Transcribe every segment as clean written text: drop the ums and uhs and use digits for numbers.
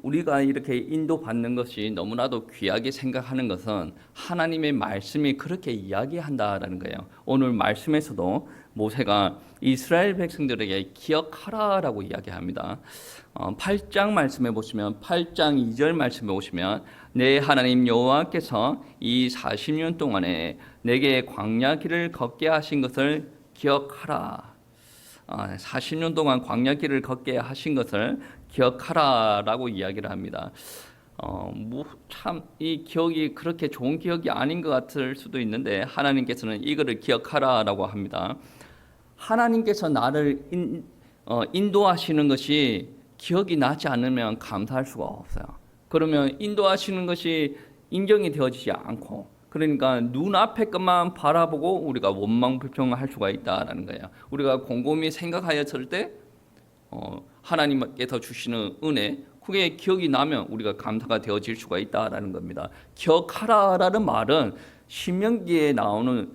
우리가 이렇게 인도받는 것이 너무나도 귀하게 생각하는 것은 하나님의 말씀이 그렇게 이야기한다라는 거예요. 오늘 말씀에서도 모세가 이스라엘 백성들에게 기억하라라고 이야기합니다. 8장 말씀에 보시면 8장 2절 말씀에 보시면 내 하나님 여호와께서 이 40년 동안에 내게 광야 길을 걷게 하신 것을 기억하라. 40년 동안 광야 길을 걷게 하신 것을 기억하라라고 이야기를 합니다. 참 이 기억이 그렇게 좋은 기억이 아닌 것 같을 수도 있는데 하나님께서는 이거를 기억하라라고 합니다. 하나님께서 나를 인도하시는 것이 기억이 나지 않으면 감사할 수가 없어요. 그러면 인도하시는 것이 인정이 되어지지 않고, 그러니까 눈앞의 것만 바라보고 우리가 원망불평할 수가 있다라는 거예요. 우리가 곰곰이 생각하였을 때 하나님께서 주시는 은혜, 그게 기억이 나면 우리가 감사가 되어질 수가 있다라는 겁니다. 기억하라라는 말은 신명기에 나오는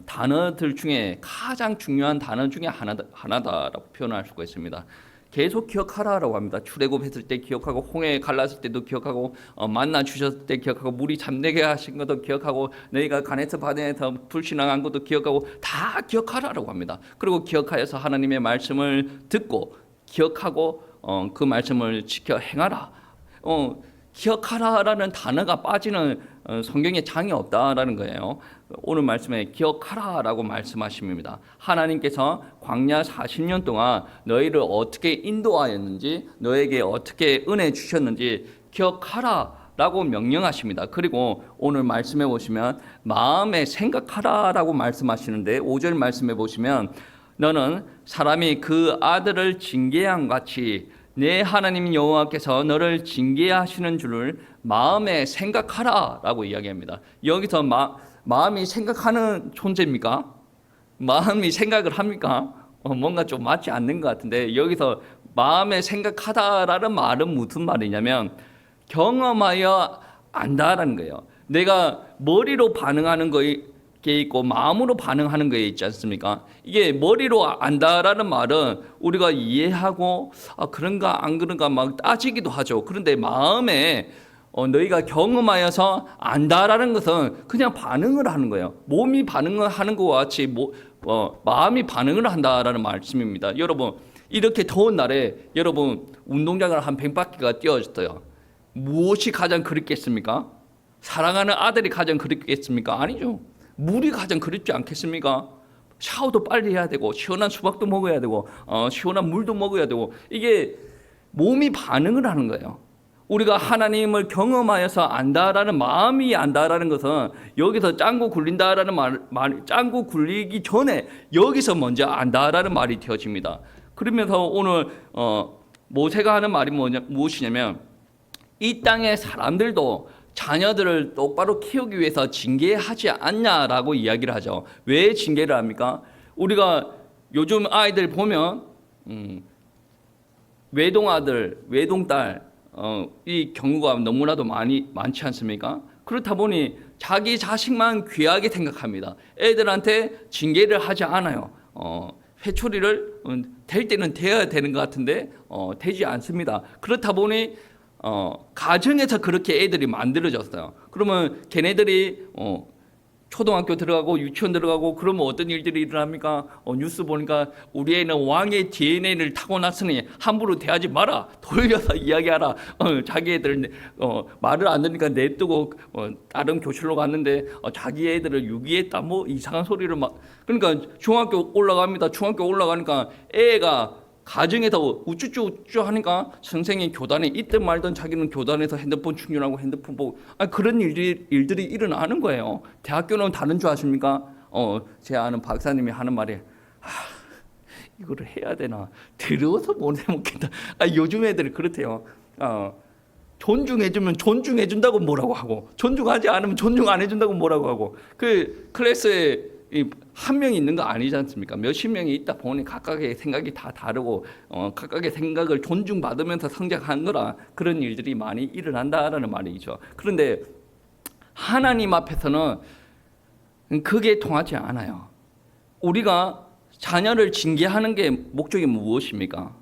단어들 중에 가장 중요한 단어 중에 하나다라고 표현할 수가 있습니다. 계속 기억하라라고 합니다. 출애굽했을 때 기억하고, 홍해 갈랐을 때도 기억하고, 만나 주셨을 때 기억하고, 물이 잠들게 하신 것도 기억하고, 너희가 가네스 바다에서 불신앙한 것도 기억하고, 다 기억하라라고 합니다. 그리고 기억하여서 하나님의 말씀을 듣고 기억하고 그 말씀을 지켜 행하라. 기억하라라는 단어가 빠지는 성경에 장이 없다라는 거예요. 오늘 말씀에 기억하라라고 말씀하십니다. 하나님께서 광야 40년 동안 너희를 어떻게 인도하였는지, 너에게 어떻게 은혜 주셨는지 기억하라라고 명령하십니다. 그리고 오늘 말씀해 보시면 마음에 생각하라라고 말씀하시는데 5절 말씀해 보시면 너는 사람이 그 아들을 징계한 같이 내 하나님 여호와께서 너를 징계하시는 줄을 마음에 생각하라라고 이야기합니다. 여기서 마음이 생각하는 존재입니까? 마음이 생각을 합니까? 뭔가 좀 맞지 않는 것 같은데, 여기서 마음에 생각하다라는 말은 무슨 말이냐면 경험하여 안다라는 거예요. 내가 머리로 반응하는 게 있고 마음으로 반응하는 게 있지 않습니까? 이게 머리로 안다라는 말은 우리가 이해하고 그런가 안 그런가 막 따지기도 하죠. 그런데 마음에 너희가 경험하여서 안다라는 것은 그냥 반응을 하는 거예요. 몸이 반응을 하는 것과 같이 마음이 반응을 한다라는 말씀입니다. 여러분, 이렇게 더운 날에 여러분 운동장을 한 100바퀴가 뛰어졌어요. 무엇이 가장 그립겠습니까? 사랑하는 아들이 가장 그립겠습니까? 아니죠. 물이 가장 그립지 않겠습니까? 샤워도 빨리 해야 되고, 시원한 수박도 먹어야 되고, 시원한 물도 먹어야 되고, 이게 몸이 반응을 하는 거예요. 우리가 하나님을 경험하여서 안다라는, 마음이 안다라는 것은 여기서 짱구 굴린다라는 말, 짱구 굴리기 전에 여기서 먼저 안다라는 말이 되어집니다. 그러면서 오늘 모세가 하는 말이 무엇이냐면 이 땅의 사람들도 자녀들을 똑바로 키우기 위해서 징계하지 않냐라고 이야기를 하죠. 왜 징계를 합니까? 우리가 요즘 아이들 보면 외동아들, 외동딸 이 경우가 너무나도 많지 않습니까? 그렇다 보니 자기 자식만 귀하게 생각합니다. 애들한테 징계를 하지 않아요. 회초리를 될 때는 돼야 되는 것 같은데 되지 않습니다. 그렇다 보니 가정에서 그렇게 애들이 만들어졌어요. 그러면 걔네들이 초등학교 들어가고 유치원 들어가고 그러면 어떤 일들이 일어납니까? 뉴스 보니까 우리 애는 왕의 DNA를 타고났으니 함부로 대하지 마라. 돌려서 이야기하라. 자기 애들 말을 안 듣니까 냅두고 다른 교실로 갔는데 자기 애들을 유기했다. 뭐 이상한 소리를 막. 그러니까 중학교 올라갑니다. 중학교 올라가니까 애가 가정에서 우쭈쭈 하니까 선생이 교단에 있든 말든 자기는 교단에서 핸드폰 충전하고 핸드폰 보고 그런 일들이 일어나는 거예요. 대학교는 다른 줄 아십니까? 제 아는 박사님이 하는 말이 이거를 해야 되나 들어서 못 해먹겠다. 요즘 애들이 그렇대요. 존중해주면 존중해준다고 뭐라고 하고, 존중하지 않으면 존중 안 해준다고 뭐라고 하고. 그 클래스에 한 명이 있는 거 아니지 않습니까? 몇십 명이 있다 보니 각각의 생각이 다 다르고 각각의 생각을 존중받으면서 성장하느라 그런 일들이 많이 일어난다라는 말이죠. 그런데 하나님 앞에서는 그게 통하지 않아요. 우리가 자녀를 징계하는 게 목적이 무엇입니까?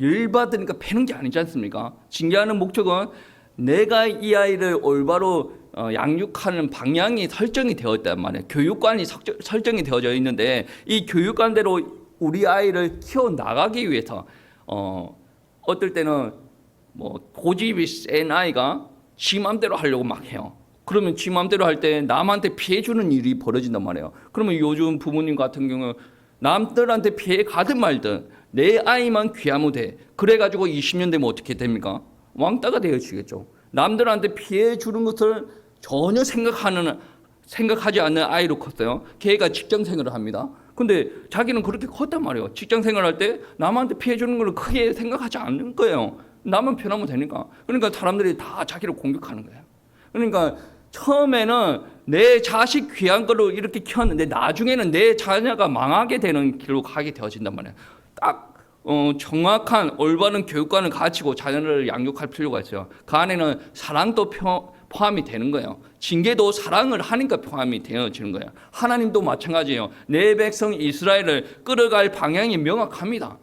열받으니까 패는 게 아니지 않습니까? 징계하는 목적은 내가 이 아이를 올바로 양육하는 방향이 설정이 되어 있단 말이에요. 교육관이 설정이 되어져 있는데 이 교육관대로 우리 아이를 키워 나가기 위해서 어떨 때는 뭐 고집이 센 아이가 지 맘대로 하려고 막 해요. 그러면 지 맘대로 할 때 남한테 피해 주는 일이 벌어진단 말이에요. 그러면 요즘 부모님 같은 경우 남들한테 피해 가든 말든 내 아이만 귀하면 돼. 그래가지고 20년 되면 어떻게 됩니까? 왕따가 되어지겠죠. 남들한테 피해 주는 것을 전혀 생각하지 않는 아이로 컸어요. 걔가 직장 생활을 합니다. 근데 자기는 그렇게 컸단 말이에요. 직장 생활할 때 남한테 피해 주는 걸 크게 생각하지 않는 거예요. 나만 편하면 되니까. 그러니까 사람들이 다 자기를 공격하는 거예요. 그러니까 처음에는 내 자식 귀한 걸로 이렇게 키웠는데 나중에는 내 자녀가 망하게 되는 길로 가게 되어진단 말이에요. 딱 정확한 올바른 교육관을 가지고 자녀를 양육할 필요가 있어요. 그 안에는 사랑도 포함이 되는 거예요. 징계도 사랑을 하니까 포함이 되어지는 거예요. 하나님도 마찬가지예요. 내 백성 이스라엘을 끌어갈 방향이 명확합니다.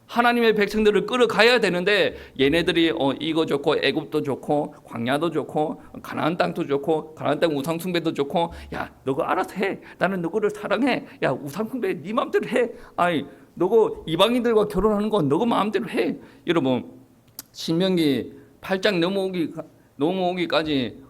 하나님의 백성들을 끌어가야 되는데 얘네들이 이거 좋고 애굽도 좋고 광야도 좋고 가나안 땅도 좋고 가나안 땅 우상 숭배도 좋고 야 너가 알아서 해. 나는 너를 사랑해. 야 우상 숭배 네 마음대로 해. 아이 너가 이방인들과 결혼하는 건 너가 마음대로 해. 여러분 신명기 8장 넘어오기까지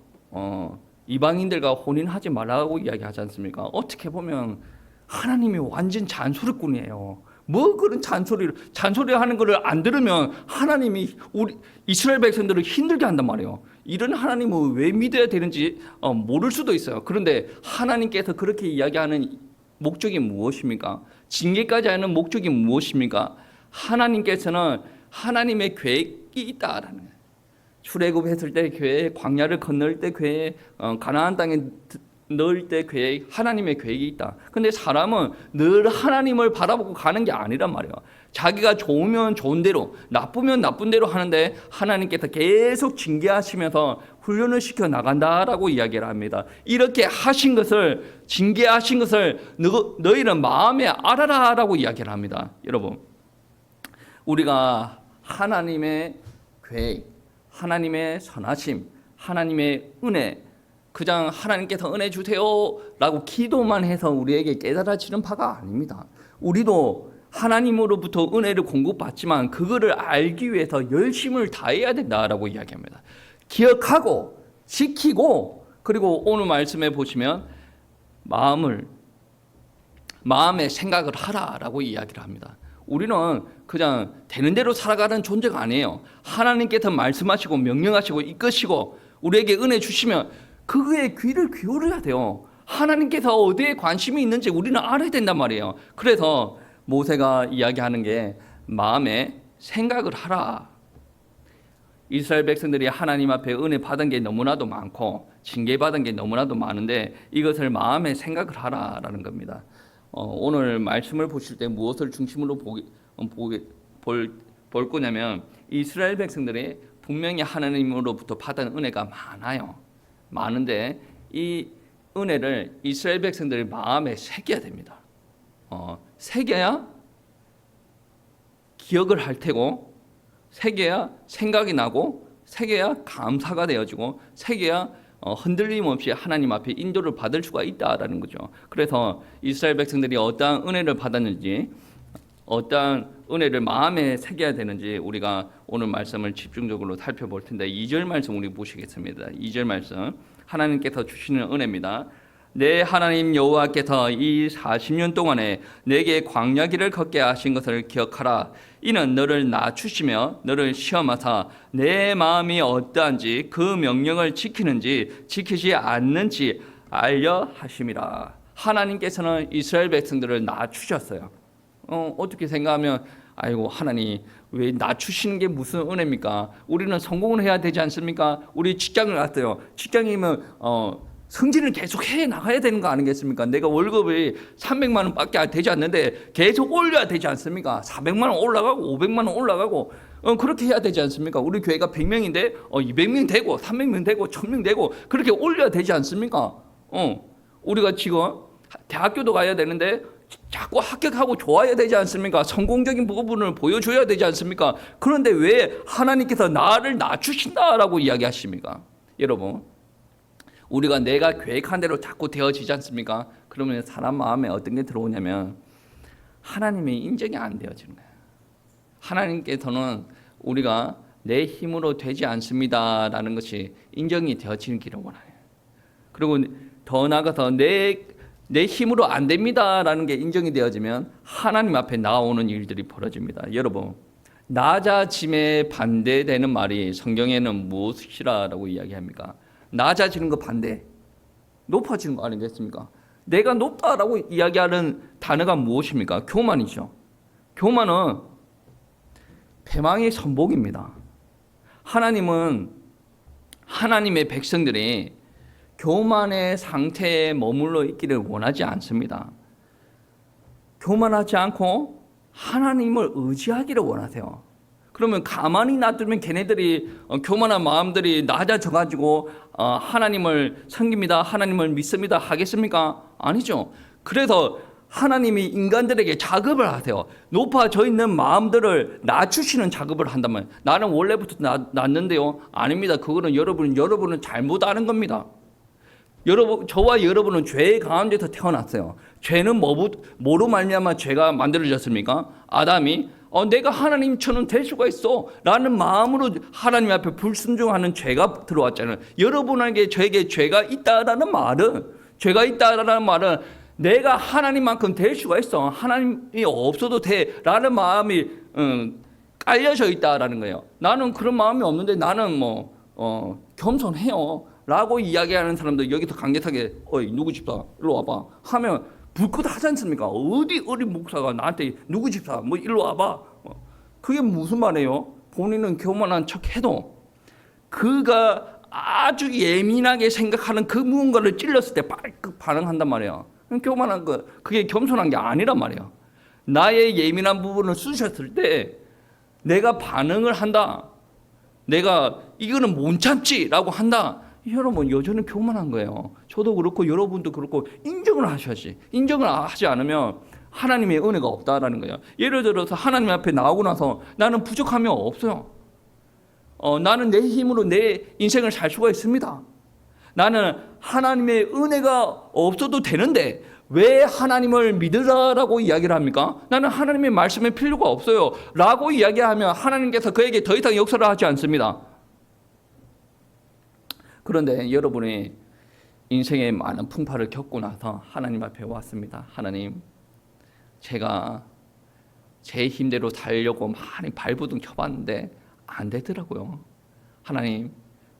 이방인들과 혼인하지 말라고 이야기하지 않습니까? 어떻게 보면 하나님이 완전 잔소리꾼이에요. 뭐 그런 잔소리하는 거를 안 들으면 하나님이 우리 이스라엘 백성들을 힘들게 한단 말이에요. 이런 하나님을 왜 믿어야 되는지 모를 수도 있어요. 그런데 하나님께서 그렇게 이야기하는 목적이 무엇입니까? 징계까지 하는 목적이 무엇입니까? 하나님께서는 하나님의 계획이 있다라는 거예요. 출애굽했을 때 계획, 광야를 건널 때 계획, 가나안 땅에 넣을 때 계획, 하나님의 계획이 있다. 근데 사람은 늘 하나님을 바라보고 가는 게 아니란 말이에요. 자기가 좋으면 좋은 대로, 나쁘면 나쁜 대로 하는데 하나님께서 계속 징계하시면서 훈련을 시켜 나간다라고 이야기를 합니다. 이렇게 하신 것을, 징계하신 것을 너희는 마음에 알아라라고 이야기를 합니다. 여러분, 우리가 하나님의 계획, 하나님의 선하심, 하나님의 은혜, 그냥 하나님께서 은혜 주세요라고 기도만 해서 우리에게 깨달아지는 바가 아닙니다. 우리도 하나님으로부터 은혜를 공급받지만 그거를 알기 위해서 열심을 다해야 된다라고 이야기합니다. 기억하고 지키고 그리고 오늘 말씀에 보시면 마음의 생각을 하라라고 이야기를 합니다. 우리는 그냥 되는 대로 살아가는 존재가 아니에요. 하나님께서 말씀하시고 명령하시고 이끄시고 우리에게 은혜 주시면 그거에 귀를 기울여야 돼요. 하나님께서 어디에 관심이 있는지 우리는 알아야 된단 말이에요. 그래서 모세가 이야기하는 게 마음에 생각을 하라. 이스라엘 백성들이 하나님 앞에 은혜 받은 게 너무나도 많고 징계받은 게 너무나도 많은데 이것을 마음에 생각을 하라라는 겁니다. 오늘 말씀을 보실 때 무엇을 중심으로 볼 거냐면 이스라엘 백성들이 분명히 하나님으로부터 받은 은혜가 많은데 이 은혜를 이스라엘 백성들의 마음에 새겨야 됩니다. 새겨야 기억을 할 테고 새겨야 생각이 나고 새겨야 감사가 되어지고 새겨야 흔들림 없이 하나님 앞에 인도를 받을 수가 있다라는 거죠. 그래서 이스라엘 백성들이 어떠한 은혜를 받았는지 어떠한 은혜를 마음에 새겨야 되는지 우리가 오늘 말씀을 집중적으로 살펴볼 텐데 2절 말씀 우리 보시겠습니다. 2절 말씀 하나님께서 주시는 은혜입니다. 내 하나님 여호와께서 이 40년 동안에 내게 광야길을 걷게 하신 것을 기억하라. 이는 너를 낮추시며 너를 시험하사 내 마음이 어떠한지 그 명령을 지키는지 지키지 않는지 알려 하심이라. 하나님께서는 이스라엘 백성들을 낮추셨어요. 어떻게 생각하면 아이고 하나님 왜 낮추시는 게 무슨 은혜입니까? 우리는 성공을 해야 되지 않습니까? 우리 직장을 갔어요. 직장이면 승진을 계속 해 나가야 되는 거 아니겠습니까? 내가 월급이 300만 원밖에 되지 않는데 계속 올려야 되지 않습니까? 400만 원 올라가고 500만 원 올라가고 그렇게 해야 되지 않습니까? 우리 교회가 100명인데 200명 되고 300명 되고 1000명 되고 그렇게 올려야 되지 않습니까? 우리가 지금 대학교도 가야 되는데 자꾸 합격하고 좋아야 되지 않습니까? 성공적인 부분을 보여줘야 되지 않습니까? 그런데 왜 하나님께서 나를 낮추신다라고 이야기하십니까? 여러분, 우리가 내가 계획한 대로 자꾸 되어지지 않습니까? 그러면 사람 마음에 어떤 게 들어오냐면 하나님의 인정이 안 되어지는 거예요. 하나님께서는 우리가 내 힘으로 되지 않습니다라는 것이 인정이 되어지기를 원해요. 그리고 더 나아가서 내 힘으로 안 됩니다라는 게 인정이 되어지면 하나님 앞에 나오는 일들이 벌어집니다. 여러분, 낮아짐에 반대되는 말이 성경에는 무엇이라고 이야기합니까? 낮아지는 거 반대, 높아지는 거 아니겠습니까? 내가 높다라고 이야기하는 단어가 무엇입니까? 교만이죠. 교만은 패망의 선복입니다. 하나님은 하나님의 백성들이 교만의 상태에 머물러 있기를 원하지 않습니다. 교만하지 않고 하나님을 의지하기를 원하세요. 그러면 가만히 놔두면 걔네들이 교만한 마음들이 낮아져가지고 하나님을 섬깁니다, 하나님을 믿습니다 하겠습니까? 아니죠. 그래서 하나님이 인간들에게 작업을 하세요. 높아져 있는 마음들을 낮추시는 작업을 한다면, 나는 원래부터 낮는데요. 아닙니다. 그거는 여러분은 잘못 아는 겁니다. 저와 여러분은 죄의 가운데서 태어났어요. 죄는 뭐로 말미암아 죄가 만들어졌습니까? 아담이 내가 하나님처럼 될 수가 있어 라는 마음으로 하나님 앞에 불순종하는 죄가 들어왔잖아요. 여러분에게 저에게 죄가 있다라는 말은 내가 하나님만큼 될 수가 있어, 하나님이 없어도 돼 라는 마음이 깔려져 있다라는 거예요. 나는 그런 마음이 없는데 나는 겸손해요 라고 이야기하는 사람들 여기서 강력하게 누구 집사 일로 와봐 하면 불꽃 하지 않습니까? 어디 어린 목사가 나한테 누구 집사 일로 와봐. 그게 무슨 말이에요? 본인은 교만한 척해도 그가 아주 예민하게 생각하는 그 무언가를 찔렀을 때 발칵 반응한단 말이에요. 교만한 거, 그게 겸손한 게 아니란 말이에요. 나의 예민한 부분을 쑤셨을 때 내가 반응을 한다, 내가 이거는 못 참지라고 한다, 여러분 여전히 교만한 거예요. 저도 그렇고 여러분도 그렇고 인정을 하셔야지. 인정을 하지 않으면 하나님의 은혜가 없다라는 거예요. 예를 들어서 하나님 앞에 나오고 나서 나는 부족함이 없어요. 나는 내 힘으로 내 인생을 살 수가 있습니다. 나는 하나님의 은혜가 없어도 되는데 왜 하나님을 믿으라라고 이야기를 합니까? 나는 하나님의 말씀에 필요가 없어요 라고 이야기하면 하나님께서 그에게 더 이상 역사를 하지 않습니다. 그런데 여러분이 인생의 많은 풍파를 겪고 나서 하나님 앞에 왔습니다. 하나님, 제가 제 힘대로 살려고 많이 발버둥 켜봤는데 안 되더라고요. 하나님,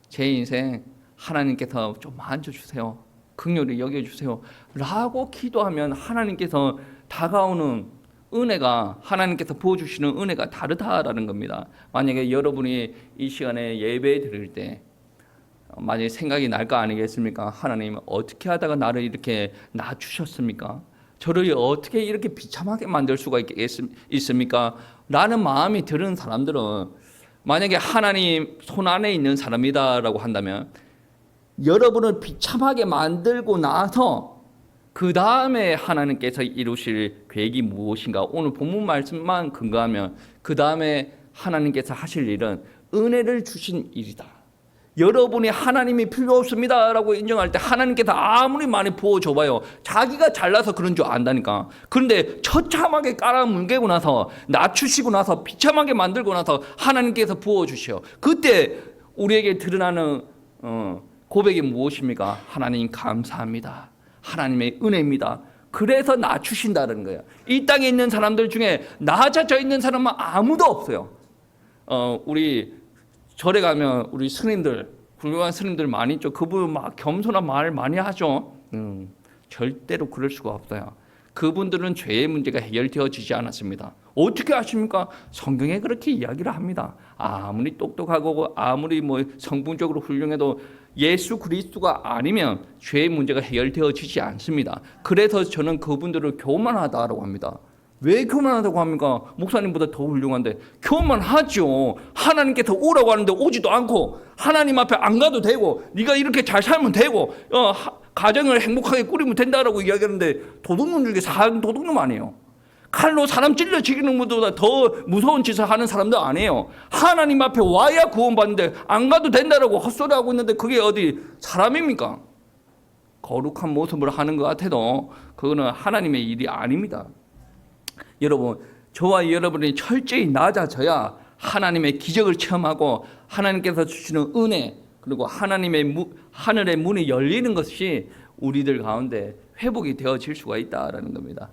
제 인생 하나님께서 좀 만져주세요. 긍휼히 여겨주세요 라고 기도하면 하나님께서 다가오는 은혜가, 하나님께서 부어주시는 은혜가 다르다라는 겁니다. 만약에 여러분이 이 시간에 예배 드릴 때 만약에 생각이 날 거 아니겠습니까? 하나님, 어떻게 하다가 나를 이렇게 낮추셨습니까? 저를 어떻게 이렇게 비참하게 만들 수가 있습니까? 라는 마음이 드는 사람들은 만약에 하나님 손 안에 있는 사람이다라고 한다면 여러분을 비참하게 만들고 나서 그 다음에 하나님께서 이루실 계획이 무엇인가, 오늘 본문 말씀만 근거하면 그 다음에 하나님께서 하실 일은 은혜를 주신 일이다. 여러분이 하나님이 필요 없습니다라고 인정할 때 하나님께서 아무리 많이 부어줘봐요, 자기가 잘나서 그런 줄 안다니까. 그런데 처참하게 깔아뭉개고 나서, 낮추시고 나서, 비참하게 만들고 나서 하나님께서 부어주셔. 그때 우리에게 드러나는 고백이 무엇입니까? 하나님 감사합니다. 하나님의 은혜입니다. 그래서 낮추신다는 거예요. 이 땅에 있는 사람들 중에 낮아져 있는 사람은 아무도 없어요. 우리 절에 가면 우리 스님들, 훌륭한 스님들 많이 있죠. 그분 막 겸손한 말 많이 하죠. 절대로 그럴 수가 없어요. 그분들은 죄의 문제가 해결되어지지 않았습니다. 어떻게 아십니까? 성경에 그렇게 이야기를 합니다. 아무리 똑똑하고 아무리 성분적으로 훌륭해도 예수 그리스도가 아니면 죄의 문제가 해결되어지지 않습니다. 그래서 저는 그분들을 교만하다라고 합니다. 왜 교만하다고 합니까? 목사님보다 더 훌륭한데. 교만하죠. 하나님께서 오라고 하는데 오지도 않고, 하나님 앞에 안 가도 되고, 네가 이렇게 잘 살면 되고, 가정을 행복하게 꾸리면 된다라고 이야기하는데 도둑놈 중에 산 도둑놈 아니에요. 칼로 사람 찔러 죽이는 것보다 더 무서운 짓을 하는 사람도 아니에요. 하나님 앞에 와야 구원받는데 안 가도 된다라고 헛소리하고 있는데 그게 어디 사람입니까? 거룩한 모습을 하는 것 같아도 그거는 하나님의 일이 아닙니다. 여러분, 저와 여러분이 철저히 낮아져야 하나님의 기적을 체험하고 하나님께서 주시는 은혜, 그리고 하늘의 문이 열리는 것이 우리들 가운데 회복이 되어질 수가 있다라는 겁니다.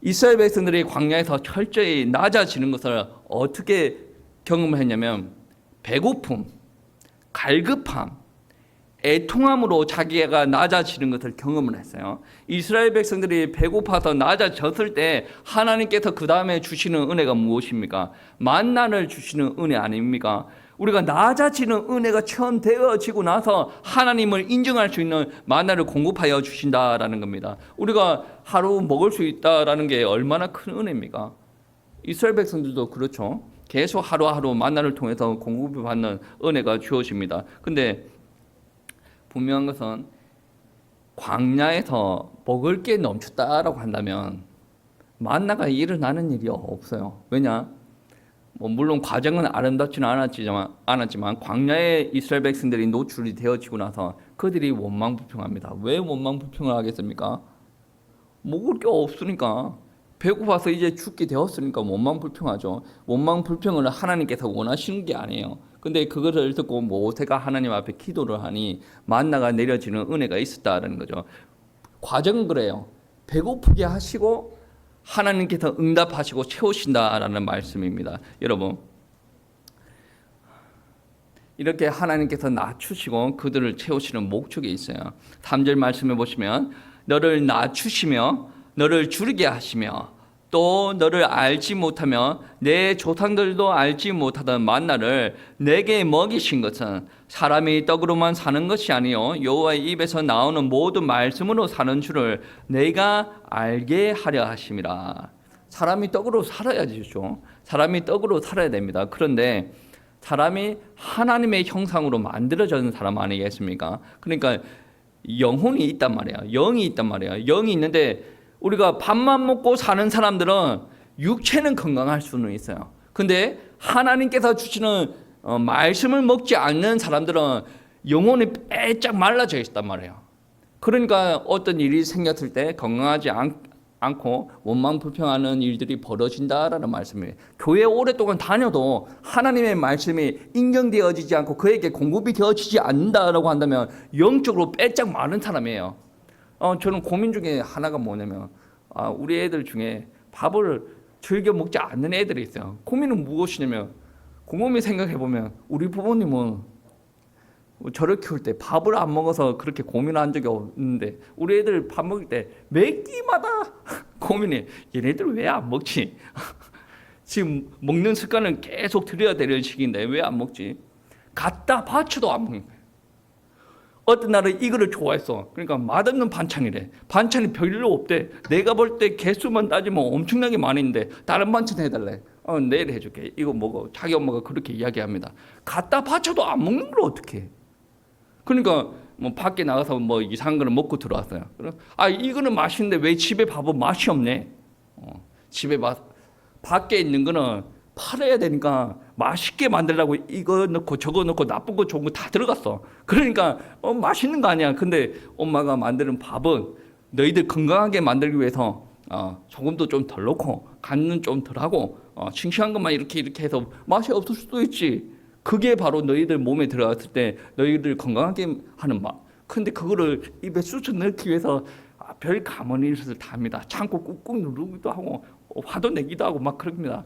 이스라엘 백성들이 광야에서 철저히 낮아지는 것을 어떻게 경험했냐면 배고픔, 갈급함, 애통함으로 자기가 낮아지는 것을 경험을 했어요. 이스라엘 백성들이 배고파서 낮아졌을 때 하나님께서 그 다음에 주시는 은혜가 무엇입니까? 만나를 주시는 은혜 아닙니까? 우리가 낮아지는 은혜가 체험되어지고 나서 하나님을 인정할 수 있는 만나를 공급하여 주신다라는 겁니다. 우리가 하루 먹을 수 있다라는 게 얼마나 큰 은혜입니까? 이스라엘 백성들도 그렇죠. 계속 하루하루 만나를 통해서 공급을 받는 은혜가 주어집니다. 근데 분명한 것은 광야에서 먹을 게 넘쳤다라고 한다면 만나가 일어나는 일이 없어요. 왜냐? 물론 과정은 아름답지는 않았지만 광야의 이스라엘 백성들이 노출이 되어지고 나서 그들이 원망불평합니다. 왜 원망불평을 하겠습니까? 먹을 게 없으니까, 배고파서 이제 죽게 되었으니까 원망불평하죠. 원망불평을 하나님께서 원하시는 게 아니에요. 근데 그것을 듣고 모세가 하나님 앞에 기도를 하니 만나가 내려지는 은혜가 있었다라는 거죠. 과정은 그래요. 배고프게 하시고 하나님께서 응답하시고 채우신다라는 말씀입니다. 여러분, 이렇게 하나님께서 낮추시고 그들을 채우시는 목적이 있어요. 3절 말씀해 보시면 너를 낮추시며 너를 줄이게 하시며 또 너를 알지 못하며 내 조상들도 알지 못하던 만나를 내게 먹이신 것은 사람이 떡으로만 사는 것이 아니요 여호와의 입에서 나오는 모든 말씀으로 사는 줄을 내가 알게 하려 하심이라. 사람이 떡으로 살아야죠. 사람이 떡으로 살아야 됩니다. 그런데 사람이 하나님의 형상으로 만들어진 사람 아니겠습니까? 그러니까 영혼이 있단 말이에요. 영이 있단 말이에요. 영이 있는데 우리가 밥만 먹고 사는 사람들은 육체는 건강할 수는 있어요. 근데 하나님께서 주시는 말씀을 먹지 않는 사람들은 영혼이 빼짝 말라져 있단 말이에요. 그러니까 어떤 일이 생겼을 때 건강하지 않고 원망불평하는 일들이 벌어진다라는 말씀이에요. 교회에 오랫동안 다녀도 하나님의 말씀이 인정되어지지 않고 그에게 공급이 되어지지 않는다라고 한다면 영적으로 빼짝 마른 사람이에요. 저는 고민 중에 하나가 뭐냐면 우리 애들 중에 밥을 즐겨 먹지 않는 애들이 있어요. 고민은 무엇이냐면 곰곰이 생각해 보면 우리 부모님은 저를 키울 때 밥을 안 먹어서 그렇게 고민한 적이 없는데 우리 애들 밥 먹을 때 매 끼마다 고민해. 얘네들 왜 안 먹지? 지금 먹는 습관은 계속 들여야 되는 시기인데 왜 안 먹지? 갖다 바쳐도 안 먹는 거예요. 어떤 날은 이거를 좋아했어. 그러니까 맛없는 반찬이래. 반찬이 별로 없대. 내가 볼 때 개수만 따지면 엄청나게 많이 있는데 다른 반찬 해달래. 내일 해줄게. 이거 먹어. 자기 엄마가 그렇게 이야기합니다. 갖다 바쳐도 안 먹는 걸 어떻게? 그러니까 밖에 나가서 이상한 거를 먹고 들어왔어요. 이거는 맛있는데 왜 집에 밥은 맛이 없네? 집에 밖에 있는 거는 팔아야 되니까 맛있게 만들려고 이거 넣고 저거 넣고 나쁜 거 좋은 거 다 들어갔어. 그러니까 맛있는 거 아니야. 근데 엄마가 만드는 밥은 너희들 건강하게 만들기 위해서 소금도 좀 덜 넣고 간은 좀 덜 하고 싱싱한 것만 이렇게 해서 맛이 없을 수도 있지. 그게 바로 너희들 몸에 들어갔을 때 너희들 건강하게 하는 맛. 근데 그거를 입에 쑥쑥 넣기 위해서 별 가문의 일을 다 합니다. 참고 꾹꾹 누르기도 하고 화도 내기도 하고 막 그럽니다.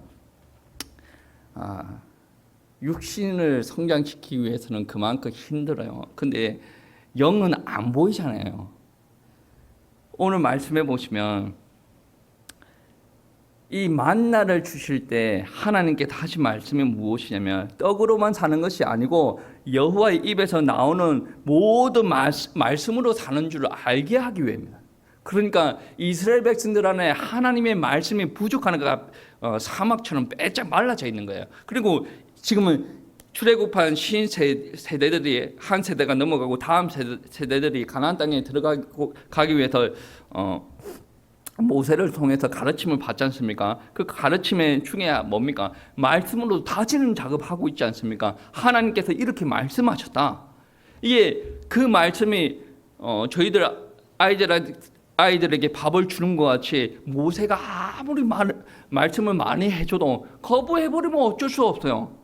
육신을 성장시키기 위해서는 그만큼 힘들어요. 근데 영은 안 보이잖아요. 오늘 말씀해 보시면 이 만나를 주실 때 하나님께서 하신 말씀이 무엇이냐면 떡으로만 사는 것이 아니고 여호와의 입에서 나오는 모든 말씀으로 사는 줄 알게 하기 위함입니다. 그러니까 이스라엘 백성들 안에 하나님의 말씀이 부족하는 것 사막처럼 빼짝 말라져 있는 거예요. 그리고 지금은 출애굽한 세대들이 한 세대가 넘어가고 다음 세대들이 가나안 땅에 들어가기 위해서 모세를 통해서 가르침을 받지 않습니까? 그 가르침의 중에 뭡니까? 말씀으로 다지는 작업하고 있지 않습니까? 하나님께서 이렇게 말씀하셨다. 이게 그 말씀이 저희들 아이들에게 밥을 주는 것 같이 모세가 아무리 말씀을 많이 해줘도 거부해버리면 어쩔 수 없어요.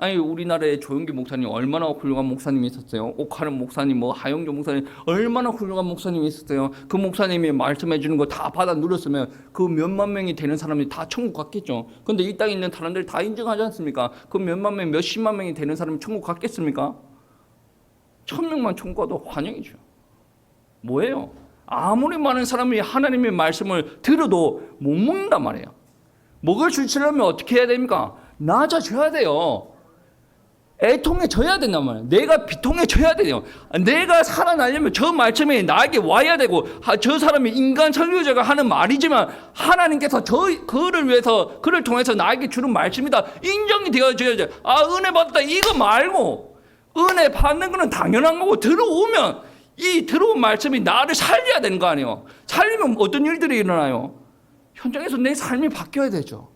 아니 우리나라에 조용기 목사님 얼마나 훌륭한 목사님이 있었어요. 옥하는 목사님, 하영조 목사님 얼마나 훌륭한 목사님이 있었어요. 그 목사님이 말씀해 주는 거 다 받아 누렸으면 그 몇만 명이 되는 사람들이 다 천국 갔겠죠. 근데 이 땅에 있는 사람들이 다 인정하지 않습니까? 그 몇만 명, 몇십만 명이 되는 사람이 천국 갔겠습니까? 1000명만 천국 가도 환영이죠. 뭐예요? 아무리 많은 사람이 하나님의 말씀을 들어도 못 먹는단 말이에요. 먹을 수 있으려면 어떻게 해야 됩니까? 낮아져야 돼요. 애통해져야 된단 말이에요. 내가 비통해져야 돼요. 내가 살아나려면 저 말씀이 나에게 와야 되고, 저 사람이 인간 설교자가 하는 말이지만 하나님께서 그를 위해서, 그를 통해서 나에게 주는 말씀이다 인정이 되어져야죠. 은혜 받았다 이거 말고, 은혜 받는 거는 당연한 거고, 들어오면 이 들어온 말씀이 나를 살려야 되는 거 아니에요. 살리면 어떤 일들이 일어나요? 현장에서 내 삶이 바뀌어야 되죠.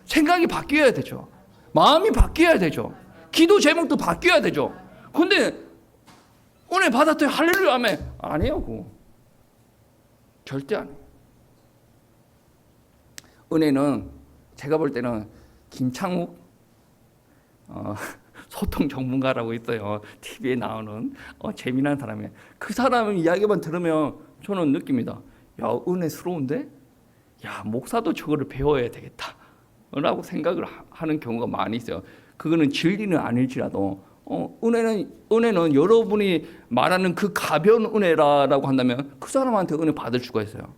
생각이 바뀌어야 되죠. 마음이 바뀌어야 되죠. 기도 제목도 바뀌어야 되죠. 근데 은혜 받았더니 할렐루야 하면 아니에요. 그거. 절대 아니에요. 은혜는 제가 볼 때는 김창욱 소통 전문가라고 있어요. TV에 나오는 재미난 사람이에요. 그 사람 이야기만 들으면 저는 느낍니다. 야, 은혜스러운데? 야, 목사도 저거를 배워야 되겠다 라고 생각을 하는 경우가 많이 있어요. 그거는 진리는 아닐지라도 은혜는 여러분이 말하는 그 가벼운 은혜라고 한다면 그 사람한테 은혜 받을 수가 있어요.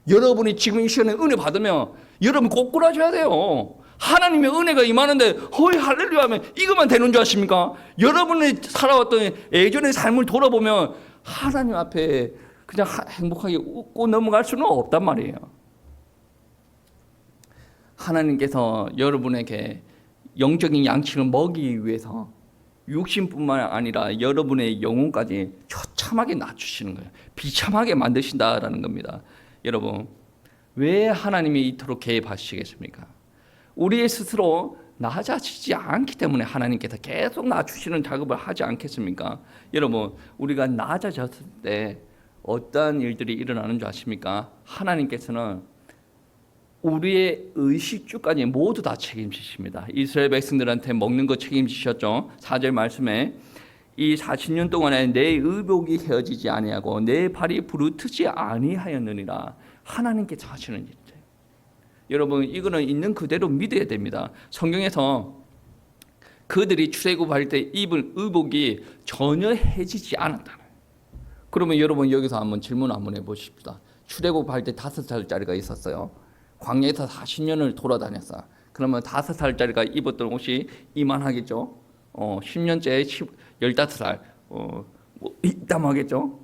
여러분이 지금 이 시간에 은혜 받으면 여러분 꼬꾸라져야 돼요. 하나님의 은혜가 임하는데 허이 할렐루야 하면 이것만 되는 줄 아십니까? 여러분이 살아왔던 예전의 삶을 돌아보면 하나님 앞에 그냥 행복하게 웃고 넘어갈 수는 없단 말이에요. 하나님께서 여러분에게 영적인 양식을 먹이기 위해서 육신뿐만 아니라 여러분의 영혼까지 처참하게 낮추시는 거예요. 비참하게 만드신다라는 겁니다. 여러분, 왜 하나님이 이토록 개입하시겠습니까? 우리 스스로 낮아지지 않기 때문에 하나님께서 계속 낮추시는 작업을 하지 않겠습니까? 여러분, 우리가 낮아졌을 때 어떠한 일들이 일어나는 줄 아십니까? 하나님께서는 우리의 의식주까지 모두 다 책임지십니다. 이스라엘 백성들한테 먹는 거 책임지셨죠. 4절 말씀에 이 40년 동안에 내 의복이 헤어지지 아니하고 내 발이 부르트지 아니하였느니라. 하나님께서 하시는 일이에요. 여러분, 이거는 있는 그대로 믿어야 됩니다. 성경에서 그들이 출애굽할 때 입은 의복이 전혀 해지지 않았다. 그러면 여러분 여기서 한번 질문 한번 해보십시다. 출애굽할 때 5살짜리가 있었어요. 광야에서 40년을 돌아다녔어. 그러면 5살짜리가 입었던 옷이 이만하겠죠. 10년째 15살 이땀하겠죠.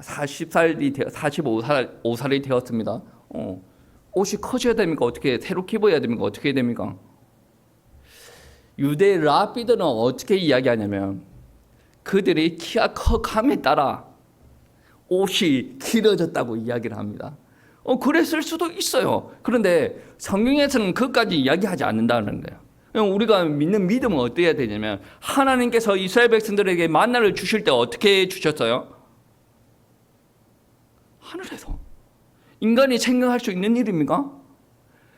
45살이 되었습니다. 옷이 커져야 됩니까? 어떻게 새롭게 입어야 됩니까? 어떻게 해야 됩니까? 유대 랍비들은 어떻게 이야기하냐면 그들이 키가 커감에 따라 옷이 길어졌다고 이야기를 합니다. 그랬을 수도 있어요. 그런데 성경에서는 그것까지 이야기하지 않는다는 거예요. 우리가 믿는 믿음은 어떻게 해야 되냐면 하나님께서 이스라엘 백성들에게 만나를 주실 때 어떻게 주셨어요? 하늘에서. 인간이 생각할 수 있는 일입니까?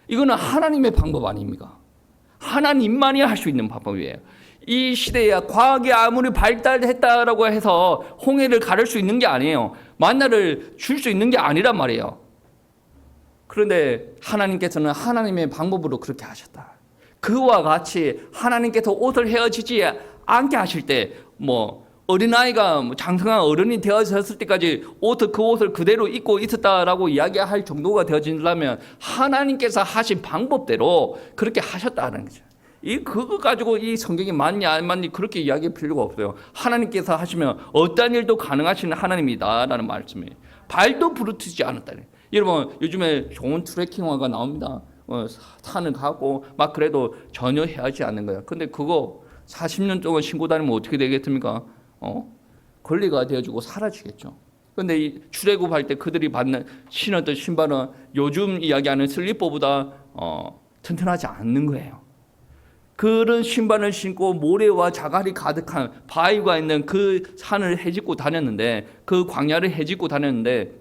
이거는 하나님의 방법 아닙니까? 하나님만이 할 수 있는 방법이에요. 이 시대에 과학이 아무리 발달했다라고 해서 홍해를 가를 수 있는 게 아니에요. 만나를 줄 수 있는 게 아니란 말이에요. 그런데 하나님께서는 하나님의 방법으로 그렇게 하셨다. 그와 같이 하나님께서 옷을 헤어지지 않게 하실 때 어린아이가 장성한 어른이 되어졌을 때까지 그 옷을 그대로 입고 있었다라고 이야기할 정도가 되어진다면 하나님께서 하신 방법대로 그렇게 하셨다는 거죠. 그거 가지고 이 성경이 맞니 안 맞니 그렇게 이야기할 필요가 없어요. 하나님께서 하시면 어떠한 일도 가능하신 하나님이다라는 말씀이에요. 발도 부르트지 않았다는. 여러분 요즘에 좋은 트레킹화가 나옵니다. 산을 가고 막 그래도 전혀 해하지 않는 거예요. 근데 그거 40년 동안 신고 다니면 어떻게 되겠습니까? 권리가 되어주고 사라지겠죠. 근데 이 출애굽할 때 그들이 신었던 신발은 요즘 이야기하는 슬리퍼보다 튼튼하지 않는 거예요. 그런 신발을 신고 모래와 자갈이 가득한 바위가 있는 그 산을 헤집고 다녔는데, 그 광야를 헤집고 다녔는데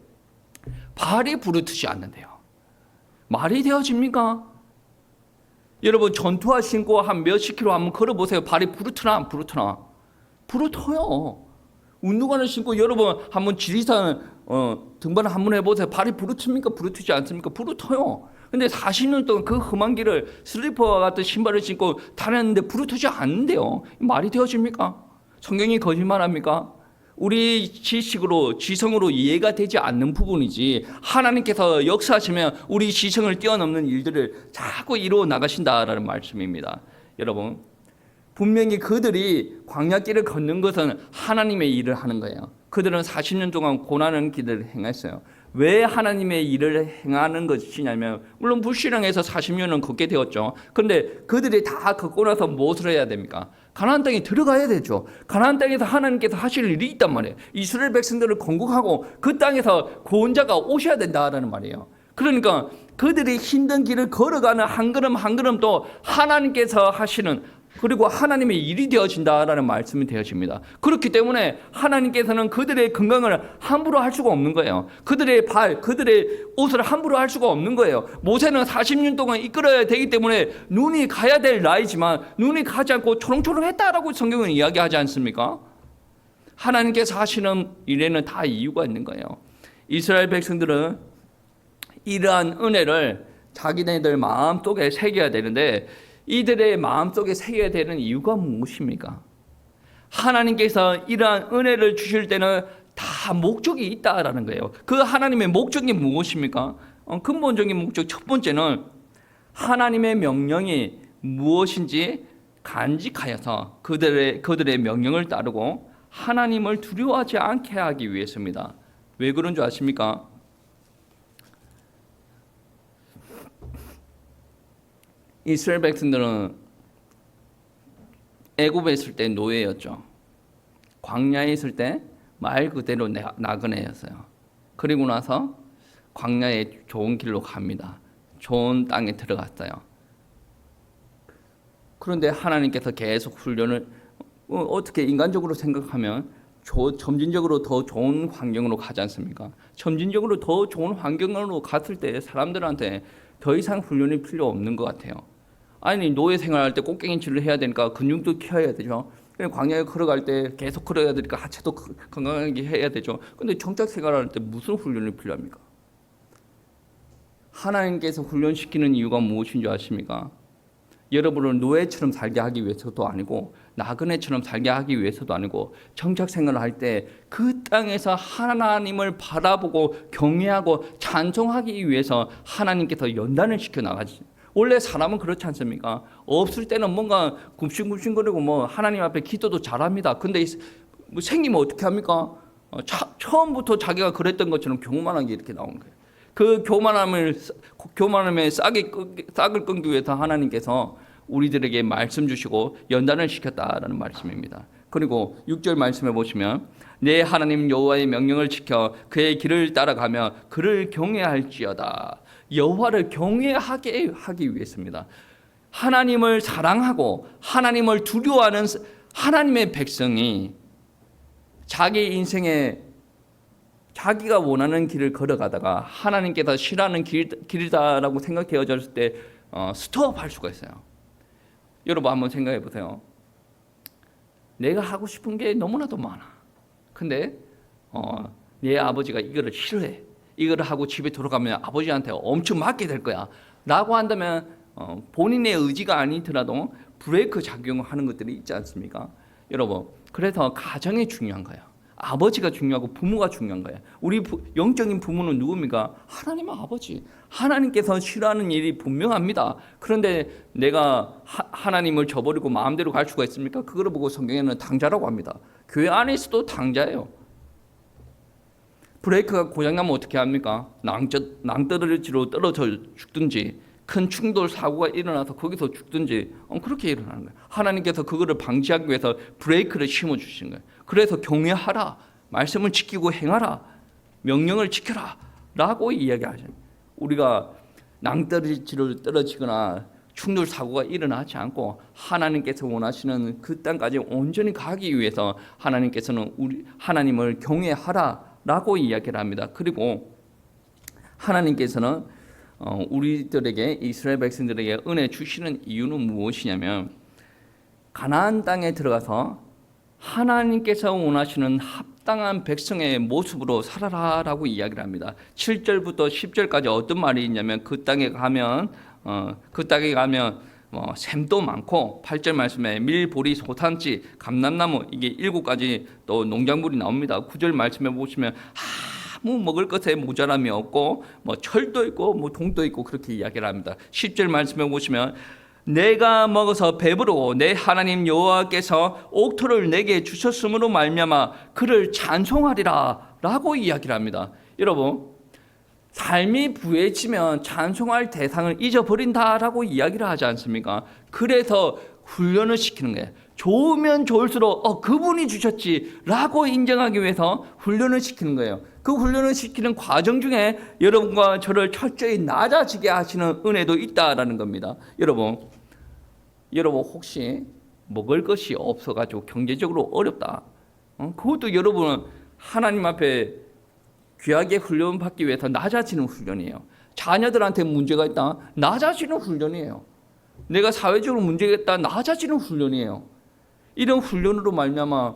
발이 부르트지 않는데요. 말이 되어집니까? 여러분, 전투화 신고 한 몇십 킬로 한번 걸어보세요. 발이 부르트나 안 부르트나? 부르터요. 운동화를 신고 여러분 한번 지리산 등반을 한번 해보세요. 발이 부르트입니까? 부르트지 않습니까? 부르터요. 근데 40년 동안 그 험한 길을 슬리퍼와 같은 신발을 신고 다녔는데 부르트지 않는데요. 말이 되어집니까? 성경이 거짓말합니까? 우리 지식으로 지성으로 이해가 되지 않는 부분이지, 하나님께서 역사하시면 우리 지성을 뛰어넘는 일들을 자꾸 이루어 나가신다라는 말씀입니다. 여러분, 분명히 그들이 광야길을 걷는 것은 하나님의 일을 하는 거예요. 그들은 40년 동안 고난의 길을 행했어요. 왜 하나님의 일을 행하는 것이냐면, 물론 불신앙에서 40년은 걷게 되었죠. 그런데 그들이 다 걷고 나서 무엇을 해야 됩니까? 가나안 땅에 들어가야 되죠. 가나안 땅에서 하나님께서 하실 일이 있단 말이에요. 이스라엘 백성들을 건국하고 그 땅에서 구원자가 오셔야 된다라는 말이에요. 그러니까 그들이 힘든 길을 걸어가는 한 걸음 한 걸음도 하나님께서 하시는, 그리고 하나님의 일이 되어진다라는 말씀이 되어집니다. 그렇기 때문에 하나님께서는 그들의 건강을 함부로 할 수가 없는 거예요. 그들의 그들의 옷을 함부로 할 수가 없는 거예요. 모세는 40년 동안 이끌어야 되기 때문에 눈이 가야 될 나이지만 눈이 가지 않고 초롱초롱했다라고 성경은 이야기하지 않습니까? 하나님께서 하시는 일에는 다 이유가 있는 거예요. 이스라엘 백성들은 이러한 은혜를 자기네들 마음속에 새겨야 되는데, 이들의 마음속에 새겨야 되는 이유가 무엇입니까? 하나님께서 이러한 은혜를 주실 때는 다 목적이 있다라는 거예요. 그 하나님의 목적이 무엇입니까? 근본적인 목적, 첫 번째는 하나님의 명령이 무엇인지 간직하여서 그들의 명령을 따르고 하나님을 두려워하지 않게 하기 위해서입니다. 왜 그런 줄 아십니까? 이스라엘 백성들은 애굽에 있을 때 노예였죠. 광야에 있을 때 말 그대로 나그네였어요. 그리고 나서 광야에 좋은 길로 갑니다. 좋은 땅에 들어갔어요. 그런데 하나님께서 계속 훈련을, 어떻게 인간적으로 생각하면 점진적으로 더 좋은 환경으로 가지 않습니까? 점진적으로 더 좋은 환경으로 갔을 때 사람들한테 더 이상 훈련이 필요 없는 것 같아요. 아니, 노예 생활할 때 꽃갱이질을 해야 되니까 근육도 키워야 되죠. 광야에 걸어갈 때 계속 걸어야 되니까 하체도 건강하게 해야 되죠. 근데 정착 생활할 때 무슨 훈련이 필요합니까? 하나님께서 훈련시키는 이유가 무엇인 줄 아십니까? 여러분을 노예처럼 살게 하기 위해서도 아니고 나그네처럼 살게 하기 위해서도 아니고, 정착 생활을 할 때 그 땅에서 하나님을 바라보고 경외하고 찬송하기 위해서 하나님께서 연단을 시켜 나가지. 원래 사람은 그렇지 않습니까? 없을 때는 뭔가 굽신굽신거리고 하나님 앞에 기도도 잘합니다. 근데 생기면 어떻게 합니까? 처음부터 자기가 그랬던 것처럼 교만한 게 이렇게 나오는 거예요. 그 교만함에 싹을 끊기 위해서 하나님께서 우리들에게 말씀 주시고 연단을 시켰다라는 말씀입니다. 그리고 6절 말씀해 보시면, 내 하나님 여호와의 명령을 지켜 그의 길을 따라가며 그를 경외할지어다. 여호와를 경외하게 하기 위해서입니다. 하나님을 사랑하고 하나님을 두려워하는 하나님의 백성이 자기 인생에 자기가 원하는 길을 걸어가다가 하나님께서 싫어하는 길이다라고 생각되어졌을 때 스톱할 수가 있어요. 여러분 한번 생각해 보세요. 내가 하고 싶은 게 너무나도 많아. 근데 내 아버지가 이거를 싫어해. 이거를 하고 집에 돌아가면 아버지한테 엄청 맞게 될 거야 라고 한다면 본인의 의지가 아니더라도 브레이크 작용하는 것들이 있지 않습니까? 여러분, 그래서 가정이 중요한 거예요. 아버지가 중요하고 부모가 중요한 거예요. 우리 영적인 부모는 누굽니까? 하나님 아버지. 하나님께서 싫어하는 일이 분명합니다. 그런데 내가 하나님을 저버리고 마음대로 갈 수가 있습니까? 그걸 보고 성경에는 당자라고 합니다. 교회 안에서도 당자예요. 브레이크가 고장나면 어떻게 합니까? 낭떠러지로 떨어져 죽든지 큰 충돌 사고가 일어나서 거기서 죽든지 그렇게 일어나는 거예요. 하나님께서 그거를 방지하기 위해서 브레이크를 심어 주시는 거예요. 그래서 경외하라, 말씀을 지키고 행하라, 명령을 지켜라 라고 이야기하죠. 우리가 낭떠러지로 떨어지거나 충돌 사고가 일어나지 않고 하나님께서 원하시는 그 땅까지 온전히 가기 위해서 하나님께서는 하나님을 경외하라라고 이야기를 합니다. 그리고 하나님께서는 우리들에게, 이스라엘 백성들에게 은혜 주시는 이유는 무엇이냐면, 가나안 땅에 들어가서 하나님께서 원하시는 합당한 백성의 모습으로 살아라라고 이야기를 합니다. 7절부터 10절까지 어떤 말이 있냐면, 그 땅에 가면 샘도 많고, 8절 말씀에 밀, 보리, 소탄지, 감람나무, 이게 7가지 또 농작물이 나옵니다. 9절 말씀에 보시면 아무 먹을 것에 모자람이 없고, 철도 있고 동도 있고 그렇게 이야기를 합니다. 10절 말씀에 보시면 내가 먹어서 배부르고 내 하나님 여호와께서 옥토를 내게 주셨으므로 말미암아 그를 찬송하리라 라고 이야기를 합니다. 여러분, 삶이 부해지면 찬송할 대상을 잊어버린다라고 이야기를 하지 않습니까? 그래서 훈련을 시키는 거예요. 좋으면 좋을수록 그분이 주셨지라고 인정하기 위해서 훈련을 시키는 거예요. 그 훈련을 시키는 과정 중에 여러분과 저를 철저히 낮아지게 하시는 은혜도 있다라는 겁니다. 여러분 혹시 먹을 것이 없어가지고 경제적으로 어렵다. 그것도 여러분은 하나님 앞에 귀하게 훈련 받기 위해서 낮아지는 훈련이에요. 자녀들한테 문제가 있다, 낮아지는 훈련이에요. 내가 사회적으로 문제가 있다, 낮아지는 훈련이에요. 이런 훈련으로 말미암아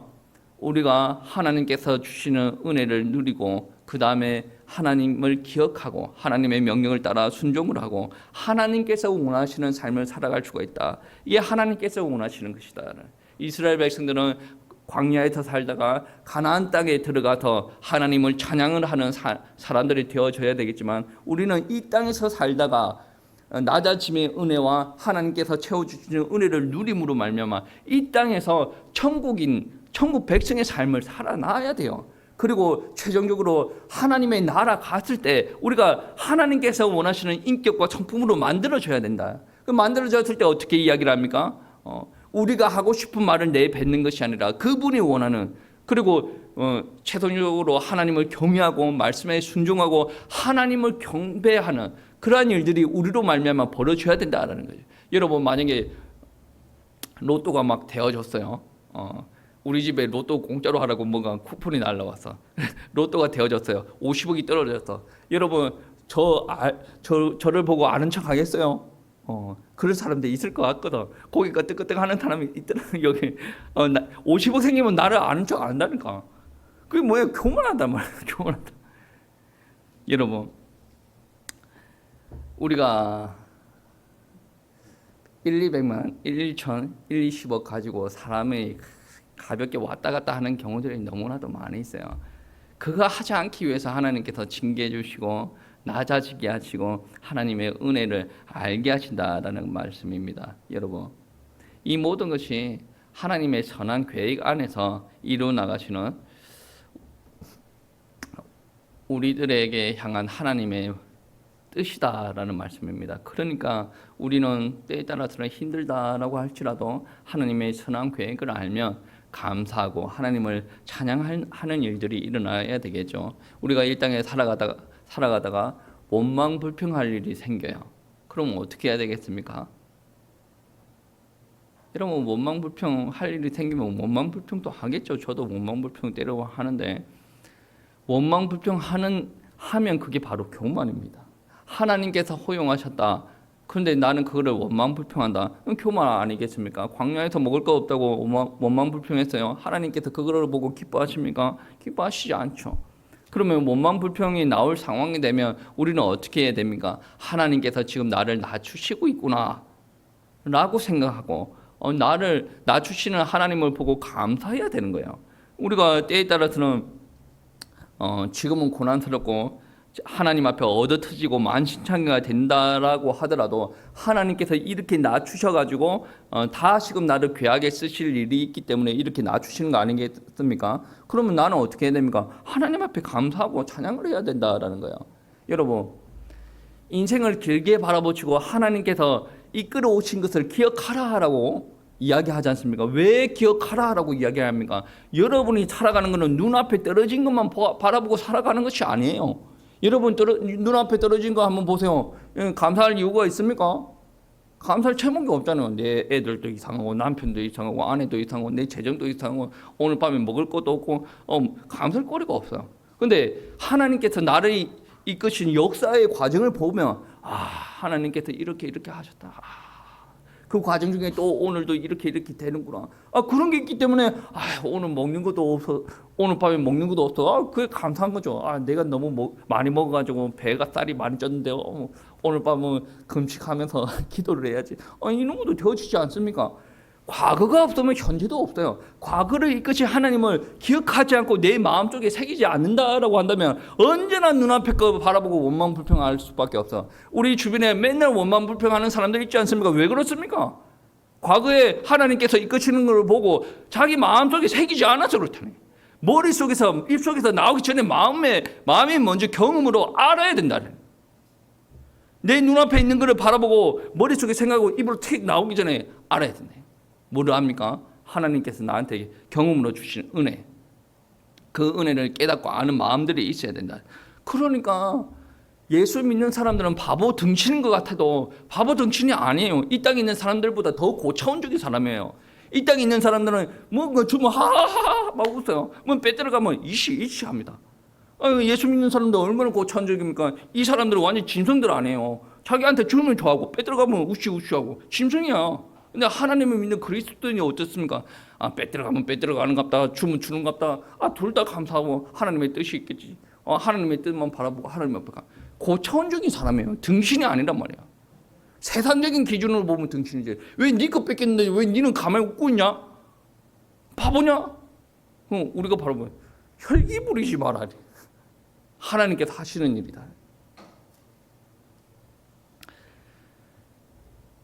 우리가 하나님께서 주시는 은혜를 누리고, 그 다음에 하나님을 기억하고 하나님의 명령을 따라 순종을 하고 하나님께서 원하시는 삶을 살아갈 수가 있다. 이게 하나님께서 원하시는 것이다. 이스라엘 백성들은 광야에서 살다가 가나안 땅에 들어가서 하나님을 찬양을 하는 사람들이 되어져야 되겠지만, 우리는 이 땅에서 살다가 낮아짐의 은혜와 하나님께서 채워주시는 은혜를 누림으로 말미암아 이 땅에서 천국 백성의 삶을 살아나야 돼요. 그리고 최종적으로 하나님의 나라 갔을 때 우리가 하나님께서 원하시는 인격과 성품으로 만들어져야 된다. 그 만들어졌을 때 어떻게 이야기를 합니까? 우리가 하고 싶은 말을 내뱉는 것이 아니라 그분이 원하는, 그리고 최종적으로 하나님을 경외하고 말씀에 순종하고 하나님을 경배하는 그러한 일들이 우리로 말미암아 벌어져야 된다라는 거죠. 여러분, 만약에 로또가 막 되어졌어요. 우리 집에 로또 공짜로 하라고 뭔가 쿠폰이 날라왔어. 로또가 되어졌어요. 50억이 떨어졌어. 여러분, 저를 보고 아는 척 하겠어요? 그런 사람들 있을 것 같거든. 고기가 뜨끈뜨끈 하는 사람이 있더라고. 여기 50억 생기면 나를 아는 척 안다니까. 그게 뭐야? 교만하단 말이야. 교만하다. 여러분, 우리가 1,200만, 1,000, 1,20억 가지고 사람이 가볍게 왔다 갔다 하는 경우들이 너무나도 많이 있어요. 그거 하지 않기 위해서 하나님께서 징계해 주시고 낮아지게 하시고 하나님의 은혜를 알게 하신다라는 말씀입니다. 여러분, 이 모든 것이 하나님의 선한 계획 안에서 이루어 나가시는 우리들에게 향한 하나님의 뜻이다라는 말씀입니다. 그러니까 우리는 때에 따라서는 힘들다라고 할지라도 하나님의 선한 계획을 알면 감사하고 하나님을 찬양하는 일들이 일어나야 되겠죠. 우리가 이 땅에 살아가다가 원망 불평할 일이 생겨요. 그럼 어떻게 해야 되겠습니까? 여러분, 원망 불평할 일이 생기면 원망 불평도 하겠죠. 저도 원망 불평 때려고 하는데, 원망 불평하면 그게 바로 교만입니다. 하나님께서 허용하셨다. 그런데 나는 그거를 원망 불평한다. 그건 교만 아니겠습니까? 광야에서 먹을 거 없다고 원망 불평했어요. 하나님께서 그거를 보고 기뻐하십니까? 기뻐하시지 않죠. 그러면 원망 불평이 나올 상황이 되면 우리는 어떻게 해야 됩니까? 하나님께서 지금 나를 낮추시고 있구나 라고 생각하고 나를 낮추시는 하나님을 보고 감사해야 되는 거예요. 우리가 때에 따라서는 지금은 고난스럽고 하나님 앞에 얻어터지고 만신창이가 된다라고 하더라도 하나님께서 이렇게 낮추셔가지고 다시금 나를 귀하게 쓰실 일이 있기 때문에 이렇게 낮추시는 거 아니겠습니까? 그러면 나는 어떻게 해야 됩니까? 하나님 앞에 감사하고 찬양을 해야 된다라는 거예요. 여러분, 인생을 길게 바라보시고 하나님께서 이끌어 오신 것을 기억하라라고 이야기하지 않습니까? 왜 기억하라라고 이야기합니까? 여러분이 살아가는 것은 눈앞에 떨어진 것만 바라보고 살아가는 것이 아니에요. 여러분 눈앞에 떨어진 거 한번 보세요. 감사할 이유가 있습니까? 감사할 제목이 없잖아요. 내 애들도 이상하고 남편도 이상하고 아내도 이상하고 내 재정도 이상하고 오늘 밤에 먹을 것도 없고 감사할 거리가 없어요. 근데 하나님께서 나를 이끄신 역사의 과정을 보면 하나님께서 이렇게 하셨다. 그 과정 중에 또 오늘도 이렇게 되는구나. 그런 게 있기 때문에 오늘 먹는 것도 없어. 오늘 밤에 먹는 것도 없어. 그게 감사한 거죠. 내가 너무 많이 먹어가지고 배가 쌀이 많이 쪘는데 오늘 밤은 금식하면서 기도를 해야지. 이런 것도 되어지지 않습니까? 과거가 없으면 현재도 없어요. 과거를 이끄신 하나님을 기억하지 않고 내 마음속에 새기지 않는다라고 한다면 언제나 눈앞에 거 바라보고 원망불평할 수밖에 없어. 우리 주변에 맨날 원망불평하는 사람들 있지 않습니까? 왜 그렇습니까? 과거에 하나님께서 이끄시는 걸 보고 자기 마음속에 새기지 않아서 그렇다네. 머릿속에서 입속에서 나오기 전에 마음이 먼저 경험으로 알아야 된다네. 내 눈앞에 있는 것을 바라보고 머릿속에 생각하고 입으로 틱 나오기 전에 알아야 된대. 뭐를 합니까? 하나님께서 나한테 경험으로 주신 은혜, 그 은혜를 깨닫고 아는 마음들이 있어야 된다. 그러니까 예수 믿는 사람들은 바보 등신인 것 같아도 바보 등신이 아니에요. 이 땅에 있는 사람들보다 더 고차원적인 사람이에요. 이 땅에 있는 사람들은 주면 하하하 막 웃어요. 빼들어가면 이시 합니다. 예수 믿는 사람들 얼마나 고차원적입니까? 이 사람들은 완전 짐승들 아니에요. 자기한테 주면 좋아하고 빼들어가면 우시하고 짐승이야. 근데 하나님을 믿는 그리스도인이 어떻습니까? 빼들어가면 빼들어가는갑다, 주면 주는갑다. 둘 다 감사하고 하나님의 뜻이 있겠지. 하나님의 뜻만 바라보고 하나님 앞에 가. 고차원적인 사람이에요. 등신이 아니란 말이야. 세상적인 기준으로 보면 등신이지. 왜 네 거 뺏겼는데 왜 니는 가만히 웃고 있냐? 바보냐? 우리가 바라보면 혈기 부리지 말아야 돼. 하나님께서 하시는 일이다.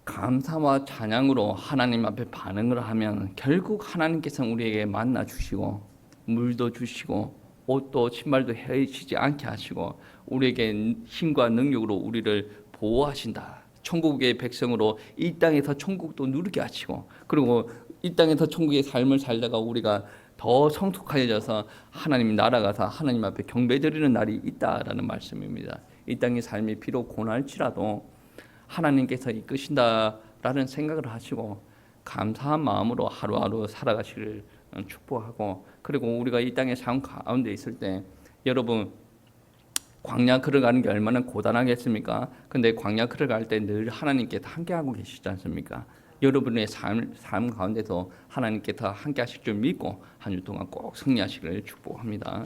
감사와 찬양으로 하나님 앞에 반응을 하면 결국 하나님께서는 우리에게 만나 주시고 물도 주시고 옷도 신발도 헤치지 않게 하시고 우리에게 힘과 능력으로 우리를 보호하신다. 천국의 백성으로 이 땅에서 천국도 누리게 하시고 그리고 이 땅에서 천국의 삶을 살다가 우리가 더 성숙해져서 하나님 나라가서 하나님 앞에 경배드리는 날이 있다라는 말씀입니다. 이 땅의 삶이 비록 고난할지라도 하나님께서 이끄신다라는 생각을 하시고 감사한 마음으로 하루하루 살아가시기를 축복하고 그리고 우리가 이 땅의 삶 가운데 있을 때 여러분 광야 걸어가는 게 얼마나 고단하겠습니까? 근데 광야 걸어갈 때 늘 하나님께서 함께하고 계시지 않습니까? 여러분의 삶 가운데서 하나님께서 함께하실 줄 믿고 한 주 동안 꼭 승리하시기를 축복합니다.